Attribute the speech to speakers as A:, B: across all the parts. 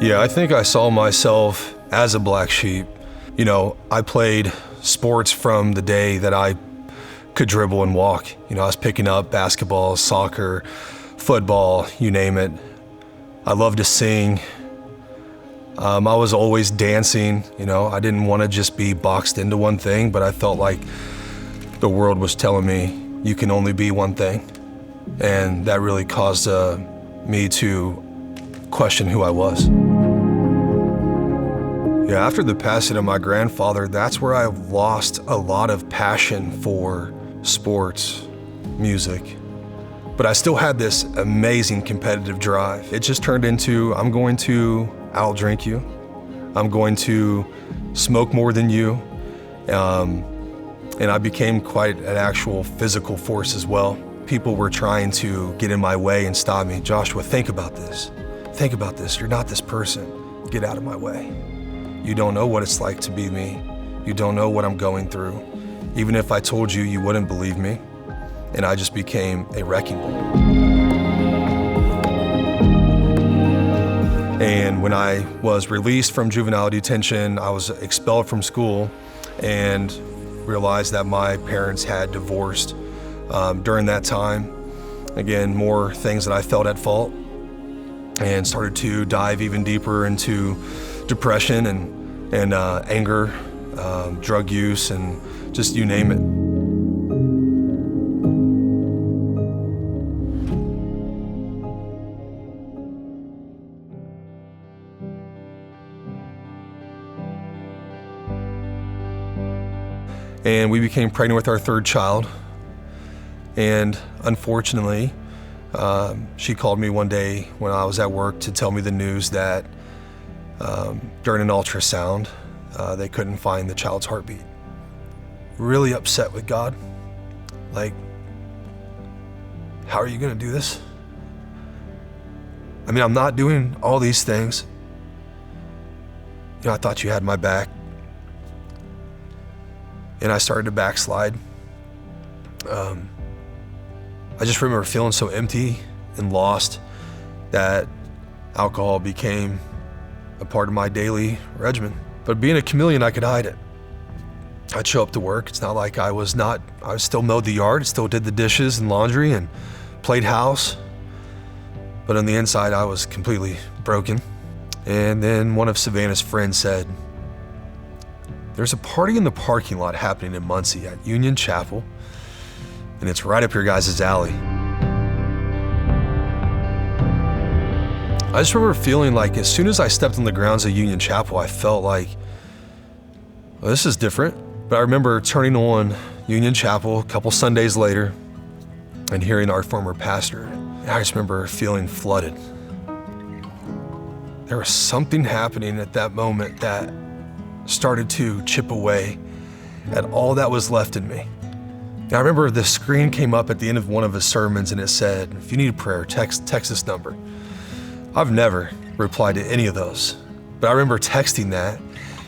A: Yeah, I think I saw myself as a black sheep. You know, I played sports from the day that I could dribble and walk. You know, I was picking up basketball, soccer, football, you name it. I loved to sing. I was always dancing. You know, I didn't want to just be boxed into one thing, but I felt like the world was telling me you can only be one thing. And that really caused me to question who I was. Yeah, after the passing of my grandfather, that's where I lost a lot of passion for sports, music. But I still had this amazing competitive drive. It just turned into, I'm going to outdrink you. I'm going to smoke more than you. And I became quite an actual physical force as well. People were trying to get in my way and stop me. Joshua, think about this. Think about this. You're not this person. Get out of my way. You don't know what it's like to be me. You don't know what I'm going through. Even if I told you, you wouldn't believe me. And I just became a wrecking ball. And when I was released from juvenile detention, I was expelled from school and realized that my parents had divorced. During that time, again, more things that I felt at fault, and started to dive even deeper into depression and anger, drug use, and just you name it. And we became pregnant with our third child. And unfortunately, she called me one day when I was at work to tell me the news that during an ultrasound, they couldn't find the child's heartbeat. Really upset with God. Like, how are you gonna do this? I mean, I'm not doing all these things. You know, I thought you had my back. And I started to backslide. I just remember feeling so empty and lost that alcohol became a part of my daily regimen. But being a chameleon, I could hide it. I'd show up to work. It's not like I still mowed the yard, still did the dishes and laundry and played house. But on the inside, I was completely broken. And then one of Savannah's friends said, there's a party in the parking lot happening in Muncie at Union Chapel, and it's right up your guys' alley. I just remember feeling like as soon as I stepped on the grounds of Union Chapel, I felt like, well, this is different. But I remember turning on Union Chapel a couple Sundays later and hearing our former pastor. And I just remember feeling flooded. There was something happening at that moment that started to chip away at all that was left in me. And I remember the screen came up at the end of one of his sermons and it said, if you need prayer, text this number. I've never replied to any of those, but I remember texting that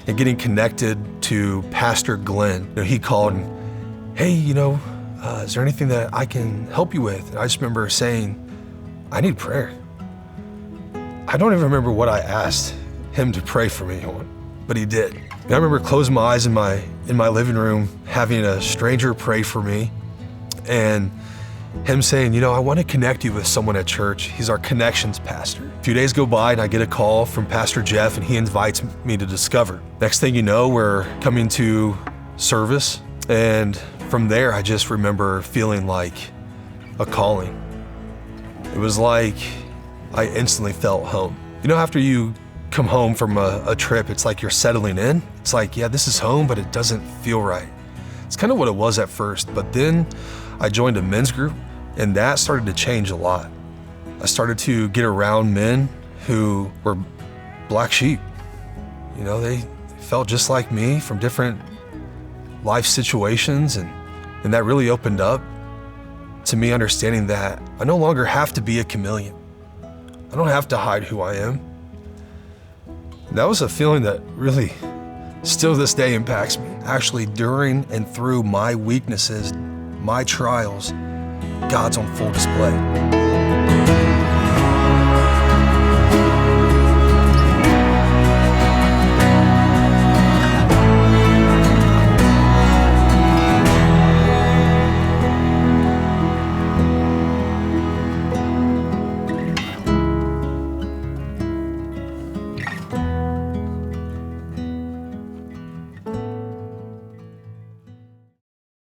A: and getting connected to Pastor Glenn. You know, he called and, hey, is there anything that I can help you with? And I just remember saying, I need prayer. I don't even remember what I asked him to pray for me on, but he did. And I remember closing my eyes in my living room, having a stranger pray for me, and him saying, I want to connect you with someone at church. He's our connections pastor. A few days go by and I get a call from Pastor Jeff and he invites me to Discover. Next thing you know, we're coming to service. And from there, I just remember feeling like a calling. It was like I instantly felt home. After you come home from a trip, it's like you're settling in. It's like, yeah, this is home, but it doesn't feel right. It's kind of what it was at first, but then I joined a men's group and that started to change a lot. I started to get around men who were black sheep. They felt just like me from different life situations, and that really opened up to me understanding that I no longer have to be a chameleon. I don't have to hide who I am. And that was a feeling that really still this day impacts me. Actually, during and through my weaknesses, my trials, God's on full display.